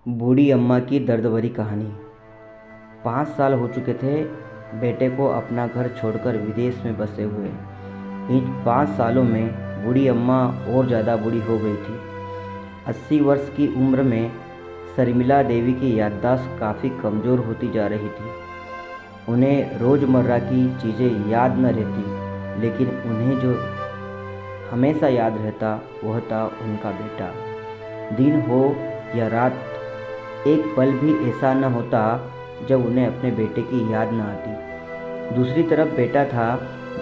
बूढ़ी अम्मा की दर्द भरी कहानी। 5 साल हो चुके थे बेटे को अपना घर छोड़कर विदेश में बसे हुए। इन 5 सालों में बूढ़ी अम्मा और ज़्यादा बूढ़ी हो गई थी। 80 वर्ष की उम्र में शर्मिला देवी की याददाश्त काफ़ी कमज़ोर होती जा रही थी। उन्हें रोज़मर्रा की चीज़ें याद न रहती, लेकिन उन्हें जो हमेशा याद रहता वह था उनका बेटा। दिन हो या रात, एक पल भी ऐसा न होता जब उन्हें अपने बेटे की याद न आती। दूसरी तरफ बेटा था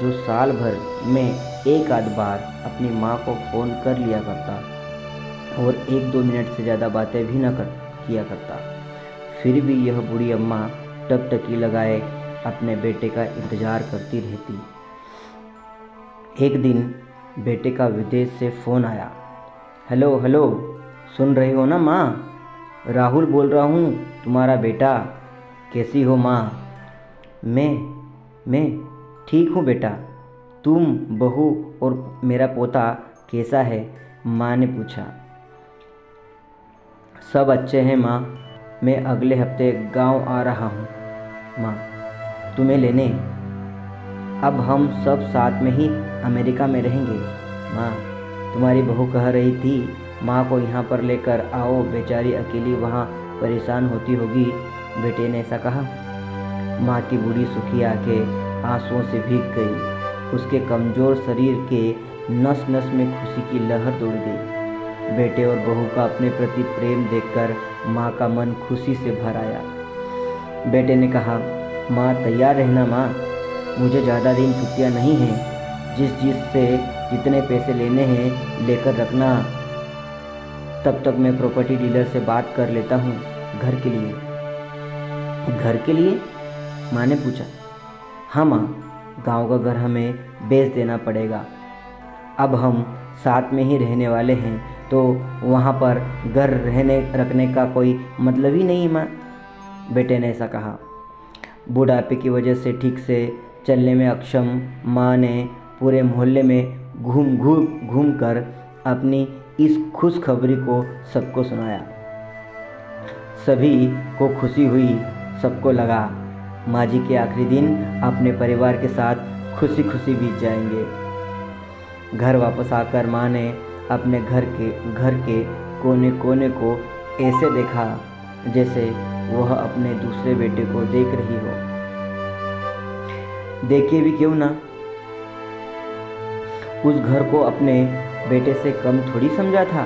जो साल भर में एक आध बार अपनी माँ को फ़ोन कर लिया करता और 1-2 मिनट से ज़्यादा बातें भी न किया करता। फिर भी यह बूढ़ी अम्मा टकटकी लगाए अपने बेटे का इंतज़ार करती रहती। एक दिन बेटे का विदेश से फ़ोन आया। हेलो हेलो, सुन रही हो ना माँ? राहुल बोल रहा हूँ, तुम्हारा बेटा। कैसी हो माँ? मैं ठीक हूँ बेटा। तुम, बहू और मेरा पोता कैसा है? माँ ने पूछा। सब अच्छे हैं माँ। मैं अगले हफ्ते गांव आ रहा हूँ माँ, तुम्हें लेने। अब हम सब साथ में ही अमेरिका में रहेंगे माँ। तुम्हारी बहू कह रही थी माँ को यहाँ पर लेकर आओ, बेचारी अकेली वहाँ परेशान होती होगी। बेटे ने ऐसा कहा। माँ की बूढ़ी सुखी आंखें आंसुओं से भीग गई। उसके कमज़ोर शरीर के नस नस में खुशी की लहर दौड़ गई। बेटे और बहू का अपने प्रति प्रेम देखकर माँ का मन खुशी से भर आया। बेटे ने कहा, माँ तैयार रहना माँ, मुझे ज़्यादा दिन छुट्टियाँ नहीं हैं। जिस से जितने पैसे लेने हैं लेकर रखना। तब तक मैं प्रॉपर्टी डीलर से बात कर लेता हूँ घर के लिए। घर के लिए? माँ ने पूछा। हाँ माँ, गांव का घर हमें बेच देना पड़ेगा। अब हम साथ में ही रहने वाले हैं, तो वहाँ पर घर रहने रखने का कोई मतलब ही नहीं माँ। बेटे ने ऐसा कहा। बुढ़ापे की वजह से ठीक से चलने में अक्षम माँ ने पूरे मोहल्ले में घूम कर अपनी इस खुशखबरी को सबको सुनाया। सभी को खुशी हुई। सबको लगा माँ जी के आखिरी दिन अपने परिवार के साथ खुशी खुशी बीत जाएंगे। घर वापस आकर माँ ने अपने घर के कोने कोने को ऐसे देखा जैसे वह अपने दूसरे बेटे को देख रही हो। देखे भी क्यों ना, उस घर को अपने बेटे से कम थोड़ी समझा था।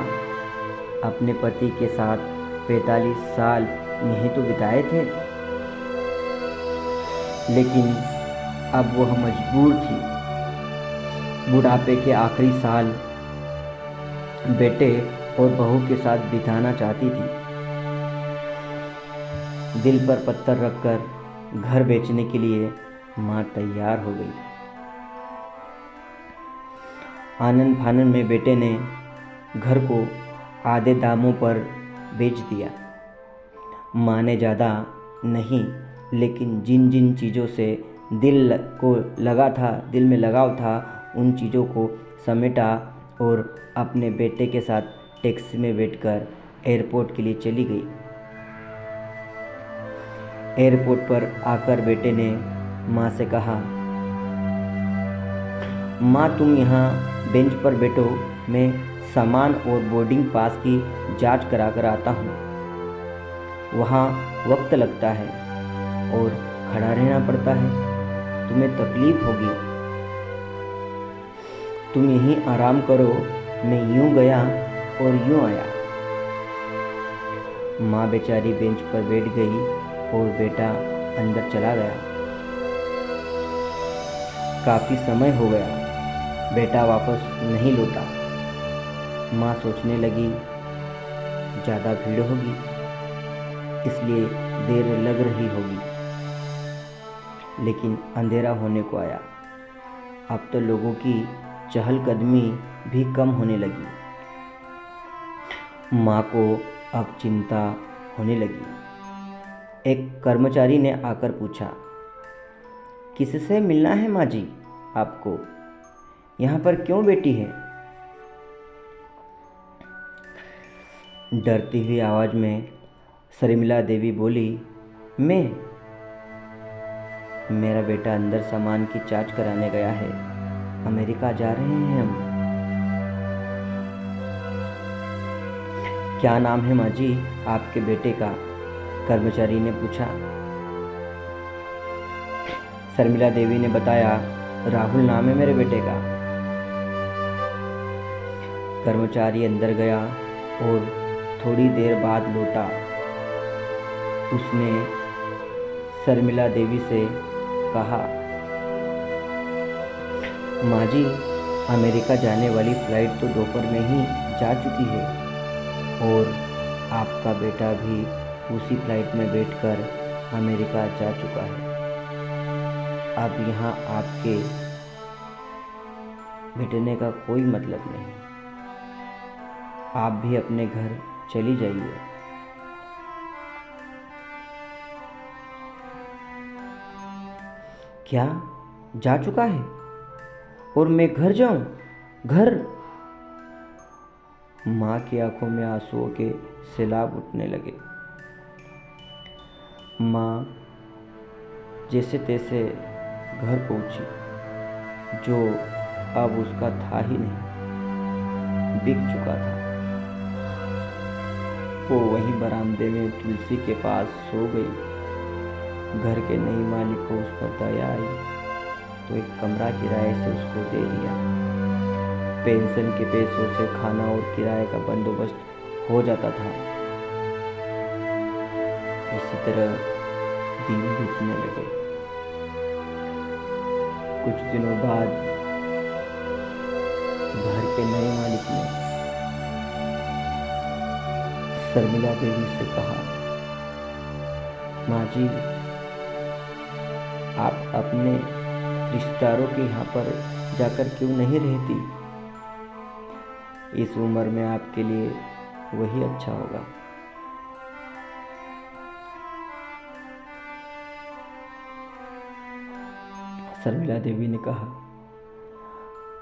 अपने पति के साथ 45 साल यहीं तो बिताए थे, लेकिन अब वह मजबूर थी बुढ़ापे के आखिरी साल बेटे और बहू के साथ बिताना चाहती थी। दिल पर पत्थर रखकर घर बेचने के लिए माँ तैयार हो गई। आनन फानन में बेटे ने घर को आधे दामों पर बेच दिया। माँ ने ज़्यादा नहीं, लेकिन जिन जिन चीज़ों से दिल में लगाव था, उन चीज़ों को समेटा और अपने बेटे के साथ टैक्सी में बैठकर एयरपोर्ट के लिए चली गई। एयरपोर्ट पर आकर बेटे ने माँ से कहा, माँ तुम यहाँ बेंच पर बैठो, मैं सामान और बोर्डिंग पास की जांच करा कर आता हूँ। वहाँ वक्त लगता है और खड़ा रहना पड़ता है, तुम्हें तकलीफ होगी। तुम यहीं आराम करो, मैं यूं गया और यूं आया। माँ बेचारी बेंच पर बैठ गई और बेटा अंदर चला गया। काफ़ी समय हो गया, बेटा वापस नहीं लौटा। माँ सोचने लगी ज़्यादा भीड़ होगी, इसलिए देर लग रही होगी। लेकिन अंधेरा होने को आया। अब तो लोगों की चहलकदमी भी कम होने लगी। माँ को अब चिंता होने लगी। एक कर्मचारी ने आकर पूछा, किससे मिलना है माँ जी आपको? यहाँ पर क्यों बैठी है? डरती हुई आवाज़ में शर्मिला देवी बोली, मैं? मेरा बेटा अंदर सामान की जांच कराने गया है। अमेरिका जा रहे हैं हम। क्या नाम है माँ जी आपके बेटे का? कर्मचारी ने पूछा। शर्मिला देवी ने बताया, राहुल नाम है मेरे बेटे का। कर्मचारी अंदर गया और थोड़ी देर बाद लौटा। उसने शर्मिला देवी से कहा, माँ जी, अमेरिका जाने वाली फ्लाइट तो दोपहर में ही जा चुकी है और आपका बेटा भी उसी फ्लाइट में बैठकर अमेरिका जा चुका है। अब यहाँ आपके बैठने का कोई मतलब नहीं। आप भी अपने घर चली जाइए। क्या जा चुका है और मैं घर जाऊं? घर? माँ की आंखों में आंसुओं के सैलाब उठने लगे। माँ जैसे तैसे घर पहुंची, जो अब उसका था ही नहीं, बिक चुका था। वो वहीं बरामदे में तुलसी के पास सो गई। घर के नए मालिक को उस पर दया आई तो एक कमरा किराए से उसको दे दिया। पेंशन के पैसों से खाना और किराए का बंदोबस्त हो जाता था। इसी तरह दिन बीतने लगे। कुछ दिनों बाद घर के नए मालिक ने शर्मिला देवी से कहा, माँ जी, आप अपने रिश्तेदारों के यहाँ पर जाकर क्यों नहीं रहती? इस उम्र में आपके लिए वही अच्छा होगा। शर्मिला देवी ने कहा,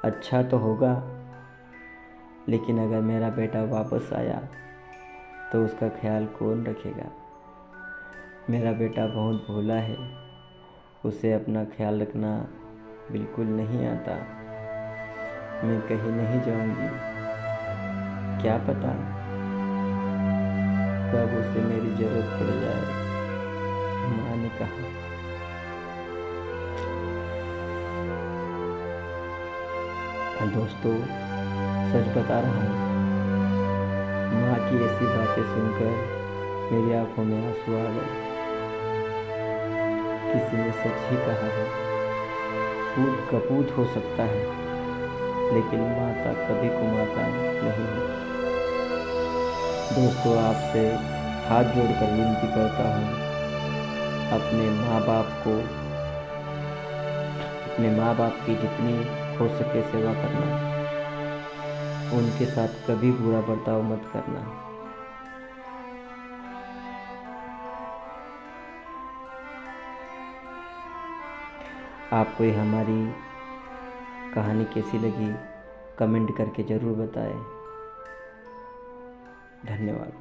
अच्छा तो होगा, लेकिन अगर मेरा बेटा वापस आया तो उसका ख्याल कौन रखेगा? मेरा बेटा बहुत भोला है, उसे अपना ख्याल रखना बिल्कुल नहीं आता। मैं कहीं नहीं जाऊंगी, क्या पता कब उसे मेरी जरूरत पड़ जाए, माँ ने कहा। दोस्तों, सच बता रहा हूँ, माँ की ऐसी बातें सुनकर मेरी आंखों में आंसू आ गए। किसी ने सच ही कहा है, पूत कपूत हो सकता है, लेकिन माता कभी कुमाता नहीं है। दोस्तों, आपसे हाथ जोड़कर विनती करता हूँ, अपने माँ बाप की जितनी हो सके सेवा करना। उनके साथ कभी बुरा बर्ताव मत करना। आपको ये हमारी कहानी कैसी लगी, कमेंट करके ज़रूर बताएं। धन्यवाद।